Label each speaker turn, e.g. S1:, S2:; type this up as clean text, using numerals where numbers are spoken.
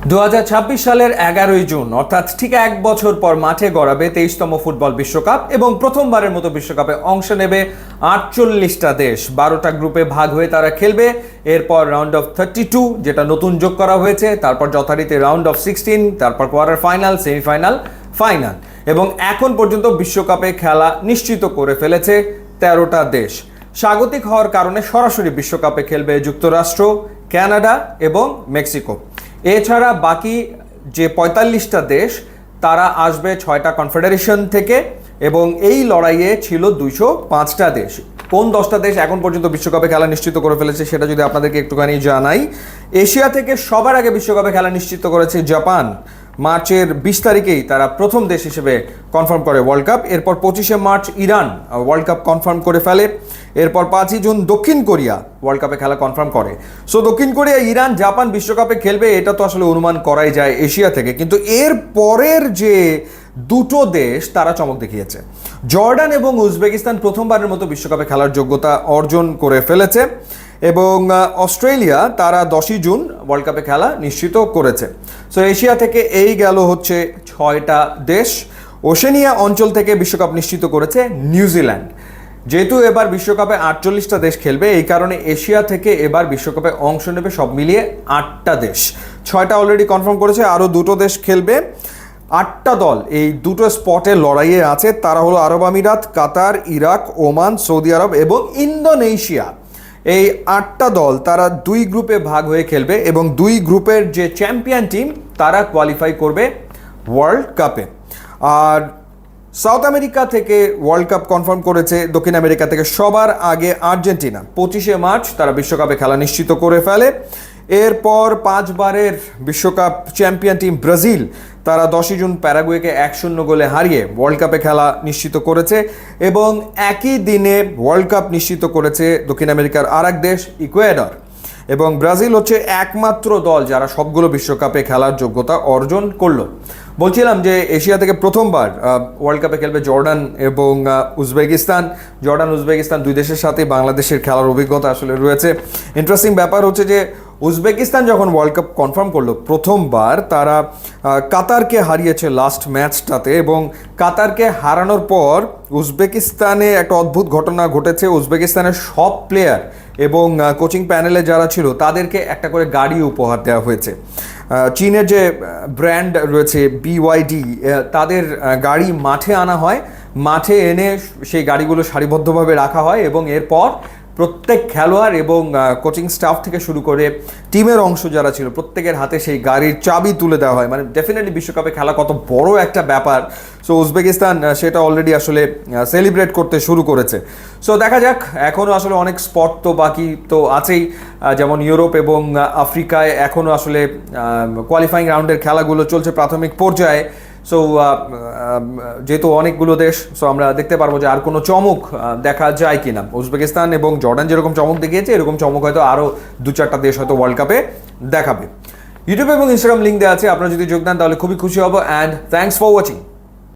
S1: 2026 সালের 11ই জুন অর্থাৎ ঠিক এক বছর পর মাঠে গড়াবে 23তম ফুটবল বিশ্বকাপ এবং প্রথমবারের মতো বিশ্বকাপে অংশ নেবে 48টা দেশ। 12টা গ্রুপে ভাগ হয়ে তারা খেলবে। এরপর রাউন্ড অফ 32 যেটা নতুন যোগ করা হয়েছে, তারপর যথারীতি রাউন্ড অফ 16, তারপর কোয়ার্টার ফাইনাল, সেমিফাইনাল, ফাইনাল এবং এখন পর্যন্ত বিশ্বকাপে খেলা নিশ্চিত করে ফেলেছে 13টা দেশ। স্বাগতিক হওয়ার কারণে সরাসরি বিশ্বকাপে খেলবে যুক্তরাষ্ট্র, কানাডা এবং মেক্সিকো। এছাড়া বাকি যে 45টা দেশ তারা আসবে 6টা কনফেডারেশন থেকে এবং এই লড়াইয়ে ছিল 205টা দেশ। কোন 10টা দেশ এখন পর্যন্ত বিশ্বকাপে খেলা নিশ্চিত করে ফেলেছে সেটা যদি আপনাদেরকে একটুখানি জানাই। এশিয়া থেকে সবার আগে বিশ্বকাপে খেলা নিশ্চিত করেছে জাপান। মার্চের 20 তারিখেই তারা প্রথম দেশ হিসেবে কনফার্ম করে ওয়ার্ল্ড কাপ। এরপর 25শে মার্চ ইরান ওয়ার্ল্ড কাপ কনফার্ম করে ফেলে। এরপর 5ই জুন দক্ষিণ কোরিয়া ওয়ার্ল্ড কাপে খেলা কনফার্ম করে। সো দক্ষিণ কোরিয়া, ইরান, জাপান বিশ্বকাপে খেলবে এটা তো আসলে অনুমান করাই যায় এশিয়া থেকে। কিন্তু এর পরের যে দুটো দেশ তারা চমক দেখিয়েছে। জর্ডান এবং উজবেকিস্তান প্রথমবারের মতো বিশ্বকাপে খেলার যোগ্যতা অর্জন করে ফেলেছে এবং অস্ট্রেলিয়া তারা 10ই জুন ওয়ার্ল্ড কাপে খেলা নিশ্চিত করেছে। সো এশিয়া থেকে এই গেল হচ্ছে 6টা দেশ। ওশেনিয়া অঞ্চল থেকে বিশ্বকাপ নিশ্চিত করেছে নিউজিল্যান্ড। যেহেতু এবার বিশ্বকাপে 48টা দেশ খেলবে, এই কারণে এশিয়া থেকে এবার বিশ্বকাপে অংশ নেবে সব মিলিয়ে 8টা দেশ। 6টা অলরেডি কনফার্ম করেছে, আরও দুটো দেশ খেলবে। 8টা দল এই দুটো স্পটে লড়াইয়ে আছে। তারা হলো আরব আমিরাত, কাতার, ইরাক, ওমান, সৌদি আরব এবং ইন্দোনেশিয়া। এই 8টা দল তারা 2 গ্রুপে ভাগ হয়ে খেলবে এবং 2 গ্রুপের যে চ্যাম্পিয়ন টিম তারা কোয়ালিফাই করবে ওয়ার্ল্ড কাপে। আর সাউথ আমেরিকা থেকে ওয়ার্ল্ড কাপ কনফার্ম করেছে দক্ষিণ আমেরিকা থেকে সবার আগে আর্জেন্টিনা। 25শে মার্চ তারা বিশ্বকাপে খেলা নিশ্চিত করে ফেলে। এরপর 5 বারের বিশ্বকাপ চ্যাম্পিয়ন টিম ব্রাজিল তারা 10ই জুন প্যারাগুয়েকে 1-0 গোলে হারিয়ে ওয়ার্ল্ড কাপে খেলা নিশ্চিত করেছে এবং একই দিনে ওয়ার্ল্ড কাপ নিশ্চিত করেছে দক্ষিণ আমেরিকার আরেক দেশ ইকুয়েডর। এবং ব্রাজিল হচ্ছে একমাত্র দল যারা সবগুলো বিশ্বকাপে খেলার যোগ্যতা অর্জন করলো। বলছিলাম যে এশিয়া থেকে প্রথমবার ওয়ার্ল্ড কাপে খেলবে জর্ডান এবং উজবেকিস্তান। জর্ডান উজবেকিস্তান দুই দেশের সাথে বাংলাদেশের খেলার অভিজ্ঞতা আসলে রয়েছে। ইন্টারেস্টিং ব্যাপার হচ্ছে যে উজবেকিস্তান যখন ওয়ার্ল্ড কাপ কনফার্ম করলো প্রথমবার তারা কাতারকে হারিয়েছে লাস্ট ম্যাচটাতে এবং কাতারকে হারানোর পর উজবেকিস্তানে একটা অদ্ভুত ঘটনা ঘটেছে। উজবেকিস্তানের সব প্লেয়ার এবং কোচিং প্যানেলে যারা ছিল তাদেরকে একটা করে গাড়ি উপহার দেওয়া হয়েছে। চীনের যে ব্র্যান্ড রয়েছে BYD, তাদের গাড়ি মাঠে আনা হয়, মাঠে এনে সেই গাড়িগুলো সারিবদ্ধভাবে রাখা হয় এবং এরপর প্রত্যেক খেলোয়াড় এবং কোচিং স্টাফ থেকে শুরু করে টিমের অংশ যারা ছিল প্রত্যেকের হাতে সেই গাড়ির চাবি তুলে দেওয়া হয়। মানে ডেফিনেটলি বিশ্বকাপে খেলা কত বড় একটা ব্যাপার। সো উজবেকিস্তান সেটা অলরেডি আসলে সেলিব্রেট করতে শুরু করেছে। সো দেখা যাক, এখনও আসলে অনেক স্পট তো বাকি তো আছেই, যেমন ইউরোপ এবং আফ্রিকায় এখনও আসলে কোয়ালিফাইং রাউন্ডের খেলাগুলো চলছে প্রাথমিক পর্যায়ে। সো যেহেতু অনেকগুলো দেশ, সো আমরা দেখতে পারবো যে আর কোনো চমক দেখা যায় কিনা। উজবেকিস্তান এবং জর্ডান যেরকম চমক দেখিয়েছে এরকম চমক হয়তো আরও 2-4টা দেশ হয়তো ওয়ার্ল্ড কাপে দেখাবে। ইউটিউব এবং ইনস্টাগ্রাম লিঙ্ক দেওয়া আছে, আপনারা যদি যোগ দেন তাহলে খুবই খুশি হব। And thanks for watching.